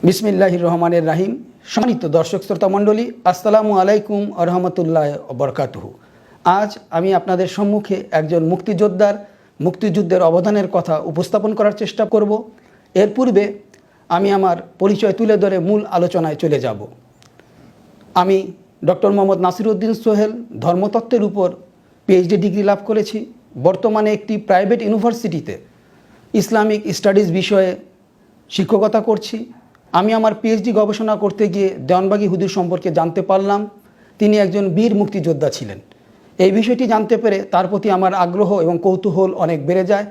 বিসমিল্লাহির রহমানির রাহিম। সম্মানিত দর্শক শ্রোতা মণ্ডলী, আসসালামু আলাইকুম ওয়া রাহমাতুল্লাহি ওয়া বারাকাতুহু। আজ আমি আপনাদের সম্মুখে একজন মুক্তিযুদ্ধের অবদানের কথা উপস্থাপন করার চেষ্টা করব। এর পূর্বে আমি আমার পরিচয় তুলে ধরে মূল আলোচনায় চলে যাব। আমি ডক্টর মোহাম্মদ নাসিরউদ্দিন সোহেল ধর্মতত্ত্বের উপর পিএইচডি ডিগ্রি লাভ করেছি। বর্তমানে একটি প্রাইভেট ইউনিভার্সিটিতে ইসলামিক স্টাডিজ বিষয়ে শিক্ষকতা করছি। আমি আমার পিএইচডি গবেষণা করতে গিয়ে দেওয়ানবাগী হুজুর সম্পর্কে জানতে পারলাম তিনি একজন বীর মুক্তিযোদ্ধা ছিলেন। এই বিষয়টি জানতে পেরে তার প্রতি আমার আগ্রহ এবং কৌতূহল অনেক বেড়ে যায়।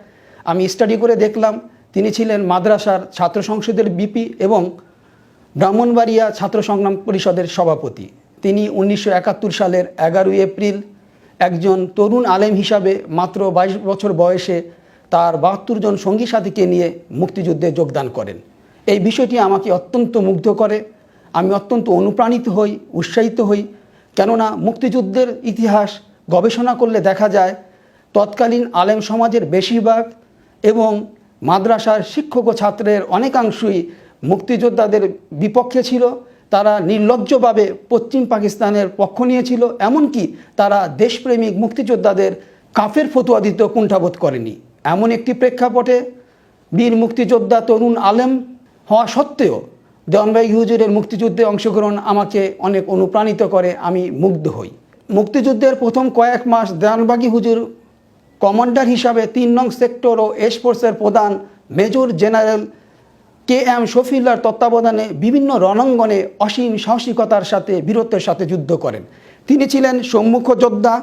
আমি স্টাডি করে দেখলাম তিনি ছিলেন মাদ্রাসার ছাত্র সংসদের বিপি এবং ব্রাহ্মণবাড়িয়া ছাত্র সংগ্রাম পরিষদের সভাপতি। তিনি 1971 সালের 11 এপ্রিল একজন তরুণ আলেম হিসাবে মাত্র 22 বছর বয়সে তার 72 জন সঙ্গী সাথীকে নিয়ে মুক্তিযুদ্ধে যোগদান করেন। এই বিষয়টি আমাকে অত্যন্ত মুগ্ধ করে। আমি অত্যন্ত অনুপ্রাণিত হই, উৎসাহিত হই। কেননা মুক্তিযুদ্ধের ইতিহাস গবেষণা করলে দেখা যায় তৎকালীন আলেম সমাজের বেশিরভাগ এবং মাদ্রাসার শিক্ষক ও ছাত্রের অনেকাংশই মুক্তিযোদ্ধাদের বিপক্ষে ছিল। তারা নির্লজ্জভাবে পশ্চিম পাকিস্তানের পক্ষ নিয়েছিল, এমনকি তারা দেশপ্রেমিক মুক্তিযোদ্ধাদের কাফের ফতোয়া দিতে কুণ্ঠাবোধ করেনি। এমন একটি প্রেক্ষাপটে বীর মুক্তিযোদ্ধা তরুণ আলেম হওয়া সত্ত্বেও দেওয়ানবাগী হুজুরের মুক্তিযুদ্ধে অংশগ্রহণ আমাকে অনেক অনুপ্রাণিত করে। আমি মুগ্ধ হই। মুক্তিযুদ্ধের প্রথম কয়েক মাস দেওয়ানবাগী হুজুর কমান্ডার হিসাবে 3 নং সেক্টর ও এসফোর্সের প্রধান মেজর জেনারেল KM শফিউল্লাহর তত্ত্বাবধানে বিভিন্ন রণাঙ্গনে অসীম সাহসিকতার সাথে বীরত্বের সাথে যুদ্ধ করেন। তিনি ছিলেন সম্মুখ যোদ্ধা।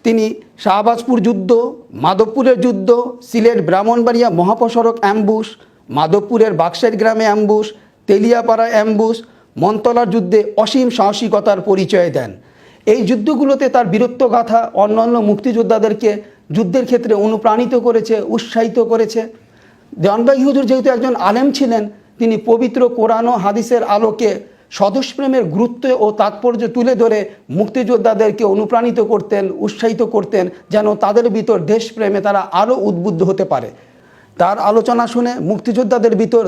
তিনি শাহবাজপুর যুদ্ধ, মাধবপুরের যুদ্ধ, সিলেট ব্রাহ্মণবাড়িয়া মহাপ্রসড়ক অ্যাম্বুশ, মাধবপুরের বাক্সাইর গ্রামে অ্যাম্বুশ, তেলিয়াপাড়া অ্যাম্বুশ, মন্তলার যুদ্ধে অসীম সাহসিকতার পরিচয় দেন। এই যুদ্ধগুলোতে তার বীরত্বগাথা অন্যান্য মুক্তিযোদ্ধাদেরকে যুদ্ধের ক্ষেত্রে অনুপ্রাণিত করেছে, উৎসাহিত করেছে। দেওয়ানবাগী হুজুর যেহেতু একজন আলেম ছিলেন, তিনি পবিত্র কোরআন ও হাদিসের আলোকে স্বদেশপ্রেমের গুরুত্ব ও তাৎপর্য তুলে ধরে মুক্তিযোদ্ধাদেরকে অনুপ্রাণিত করতেন, উৎসাহিত করতেন, যেন তাদের ভিতর দেশপ্রেমে তারা আরও উদ্বুদ্ধ হতে পারে। তার আলোচনা শুনে মুক্তিযোদ্ধাদের ভিতর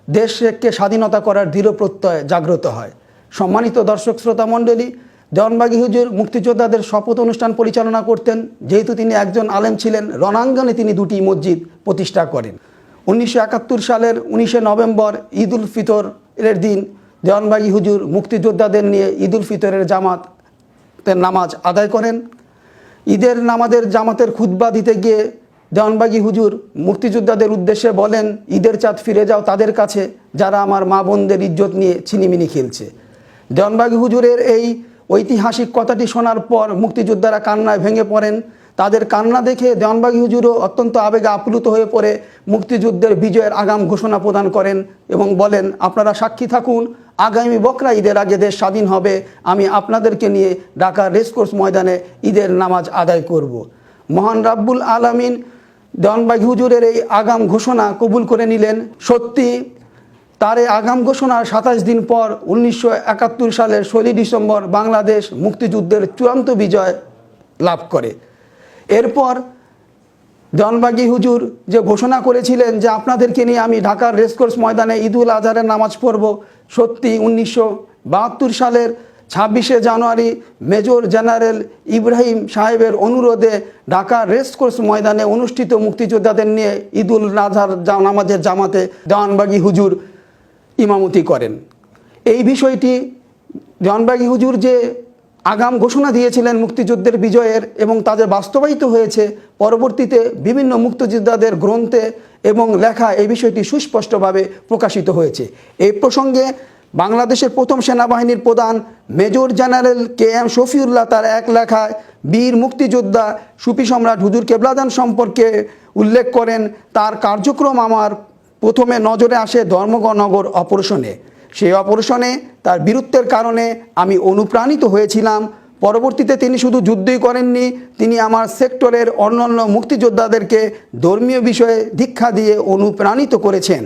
দেশকে স্বাধীনতা করার দৃঢ় প্রত্যয় জাগ্রত হয়। সম্মানিত দর্শক শ্রোতা মণ্ডলী, দেওয়ানবাগী হুজুর মুক্তিযোদ্ধাদের শপথ অনুষ্ঠান পরিচালনা করতেন। যেহেতু তিনি একজন আলেম ছিলেন, রণাঙ্গনে তিনি 2টি মসজিদ প্রতিষ্ঠা করেন। 1971 সালের 19 নভেম্বর ঈদ উল ফিতরের দিন দেওয়ানবাগী হুজুর মুক্তিযোদ্ধাদের নিয়ে ঈদ উল ফিতরের জামাতের নামাজ আদায় করেন। ঈদের নামাজের জামাতের খুতবা দিতে গিয়ে দেওয়ানবাগী হুজুর মুক্তিযোদ্ধাদের উদ্দেশ্যে বলেন, ঈদের চাঁদ ফিরে যাও তাদের কাছে যারা আমার মা বোনদের ইজ্জত নিয়ে ছিনিমিনি খেলছে। দেওয়ানবাগী হুজুরের এই ঐতিহাসিক কথাটি শোনার পর মুক্তিযোদ্ধারা কান্নায় ভেঙে পড়েন। তাদের কান্না দেখে দেওয়ানবাগী হুজুরও অত্যন্ত আবেগে আপ্লুত হয়ে পড়ে মুক্তিযুদ্ধের বিজয়ের আগাম ঘোষণা প্রদান করেন এবং বলেন, আপনারা সাক্ষী থাকুন, আগামী বকরা ঈদের আগে দেশ স্বাধীন হবে। আমি আপনাদেরকে নিয়ে ঢাকা রেসকোর্স ময়দানে ঈদের নামাজ আদায় করব। মহান রাব্বুল আলামিন দেওয়ানবাগী হুজুরের এই আগাম ঘোষণা কবুল করে নিলেন। সত্যি তার এই আগাম ঘোষণার 27 দিন পর 1971 সালের 16 ডিসেম্বর বাংলাদেশ মুক্তিযুদ্ধের চূড়ান্ত বিজয় লাভ করে। এরপর দেওয়ানবাগী হুজুর যে ঘোষণা করেছিলেন যে আপনাদেরকে নিয়ে আমি ঢাকার রেসকোর্স ময়দানে ঈদুল আজহারের নামাজ পড়ব, সত্যি 1972 সালের 26শে জানুয়ারি মেজর জেনারেল ইব্রাহিম সাহেবের অনুরোধে ঢাকার রেসকোর্স ময়দানে অনুষ্ঠিত মুক্তিযোদ্ধাদের নিয়ে ঈদুল আজহার নামাজের জামাতে দেওয়ানবাগী হুজুর ইমামতি করেন। এই বিষয়টি দেওয়ানবাগী হুজুর যে আগাম ঘোষণা দিয়েছিলেন মুক্তিযুদ্ধের বিজয়ের এবং তাদের বাস্তবায়িত হয়েছে, পরবর্তীতে বিভিন্ন মুক্তিযোদ্ধাদের গ্রন্থে এবং লেখা এই বিষয়টি সুস্পষ্টভাবে প্রকাশিত হয়েছে। এই প্রসঙ্গে বাংলাদেশের প্রথম সেনাবাহিনীর প্রধান মেজর জেনারেল KM শফিউল্লাহ তার এক লেখায় বীর মুক্তিযোদ্ধা সুফি সম্রাট হুজুর কেবলাদান সম্পর্কে উল্লেখ করেন, তার কার্যক্রম আমার প্রথমে নজরে আসে ধর্মনগর অপারেশনে। সেই অপারেশনে তার বীরত্বের কারণে আমি অনুপ্রাণিত হয়েছিলাম। পরবর্তীতে তিনি শুধু যুদ্ধই করেননি, তিনি আমার সেক্টরের অন্যান্য মুক্তিযোদ্ধাদেরকে ধর্মীয় বিষয়ে দীক্ষা দিয়ে অনুপ্রাণিত করেছেন।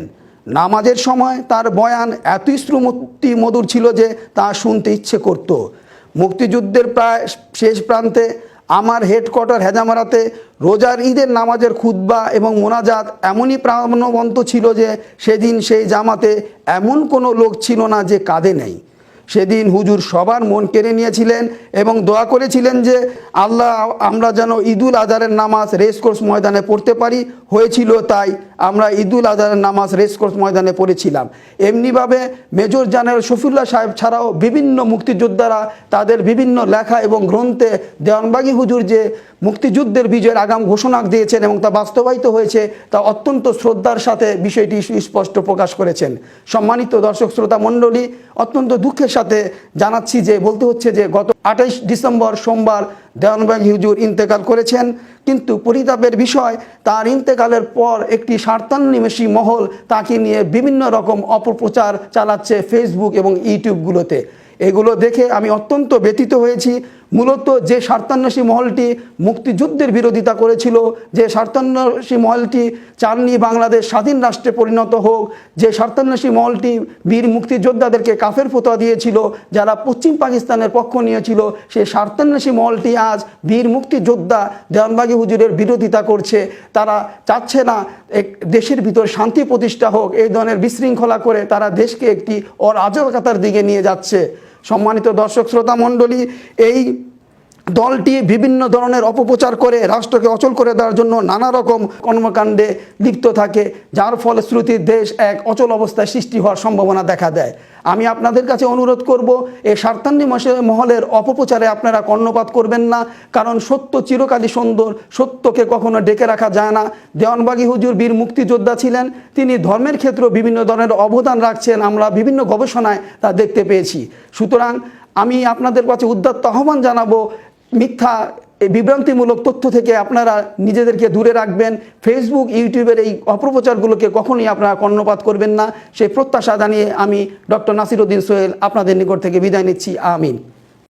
নামাজের সময় তার বয়ান এত শ্রুতি মধুর ছিল যে তা শুনতে ইচ্ছে করত। মুক্তিযুদ্ধের প্রায় শেষ প্রান্তে আমার হেডকোয়ার্টার হেজামারাতে রোজার ঈদের নামাজের খুতবা এবং মোনাজাত এমনই প্রাণবন্ত ছিল যে সেদিন সেই জামাতে এমন কোনো লোক ছিল না যে কাঁদে নেই। সেদিন হুজুর সবার মন কেড়ে নিয়েছিলেন এবং দোয়া করেছিলেন যে আল্লাহ আমরা যেন ঈদুল আজহারের নামাজ রেসকোর্স ময়দানে পড়তে পারি। হয়েছিল তাই, আমরা ঈদুল আজহারের নামাজ রেসকোর্স ময়দানে পড়েছিলাম। এমনিভাবে মেজর জেনারেল শফিউল্লাহ সাহেব ছাড়াও বিভিন্ন মুক্তিযোদ্ধারা তাদের বিভিন্ন লেখা এবং গ্রন্থে দেওয়ানবাগী হুজুর যে মুক্তিযুদ্ধের বিজয়ের আগাম ঘোষণা দিয়েছেন এবং তা বাস্তবায়িত হয়েছে তা অত্যন্ত শ্রদ্ধার সাথে বিষয়টি সুস্পষ্ট প্রকাশ করেছেন। সম্মানিত দর্শক শ্রোতা মণ্ডলী, অত্যন্ত দুঃখের সাথে জানাচ্ছি যে বলতে হচ্ছে যে গত 28 ডিসেম্বর সোমবার দেওয়ানবাগী হুজুর ইন্তেকাল করেছেন। কিন্তু পরিতাপের বিষয়, তার ইন্তেকালের পর একটি স্বার্থান্বেষী মহল তাকে নিয়ে বিভিন্ন রকম অপপ্রচার চালাচ্ছে ফেসবুক এবং ইউটিউবগুলোতে। এগুলো দেখে আমি অত্যন্ত ব্যথিত হয়েছি। মূলত যে স্বার্থান্বেষী মহলটি মুক্তিযুদ্ধের বিরোধিতা করেছিল, যে স্বার্থান্বেষী মহলটি চাননি বাংলাদেশ স্বাধীন রাষ্ট্রে পরিণত হোক, যে স্বার্থান্বেষী মহলটি বীর মুক্তিযোদ্ধাদেরকে কাফের ফতোয়া দিয়েছিল, যারা পশ্চিম পাকিস্তানের পক্ষ নিয়েছিল, সেই স্বার্থান্বেষী মহলটি আজ বীর মুক্তিযোদ্ধা দেওয়ানবাগী হুজুরের বিরোধিতা করছে। তারা চাচ্ছে না দেশের ভিতর শান্তি প্রতিষ্ঠা হোক। এই ধরনের বিশৃঙ্খলা করে তারা দেশকে একটি অরাজকতার দিকে নিয়ে যাচ্ছে। সম্মানিত দর্শক শ্রোতা মণ্ডলী, এই দলটি বিভিন্ন ধরনের অপপ্রচার করে রাষ্ট্রকে অচল করে দেওয়ার জন্য নানা রকম কর্মকাণ্ডে লিপ্ত থাকে, যার ফলশ্রুতি দেশ এক অচল অবস্থায় সৃষ্টি হওয়ার সম্ভাবনা দেখা দেয়। আমি আপনাদের কাছে অনুরোধ করব, এই স্বার্থান্বেষী মহলের অপপ্রচারে আপনারা কর্ণপাত করবেন না, কারণ সত্য চিরকালই সুন্দর, সত্যকে কখনো ডেকে রাখা যায় না। দেওয়ানবাগী হুজুর বীর মুক্তিযোদ্ধা ছিলেন, তিনি ধর্মের ক্ষেত্রে বিভিন্ন ধরনের অবদান রাখছেন, আমরা বিভিন্ন গবেষণায় তা দেখতে পেয়েছি। সুতরাং আমি আপনাদের কাছে উদাত্ত আহ্বান জানাবো, মিথ্যা বিভ্রান্তিমূলক তথ্য থেকে আপনারা নিজেদেরকে দূরে রাখবেন। ফেসবুক ইউটিউবের এই অপপ্রচারগুলোকে কখনোই আপনারা কর্ণপাত করবেন না, সেই প্রত্যাশা জানিয়ে আমি ডক্টর নাসিরউদ্দিন সোহেল আপনাদের নিকট থেকে বিদায় নিচ্ছি। আমিন।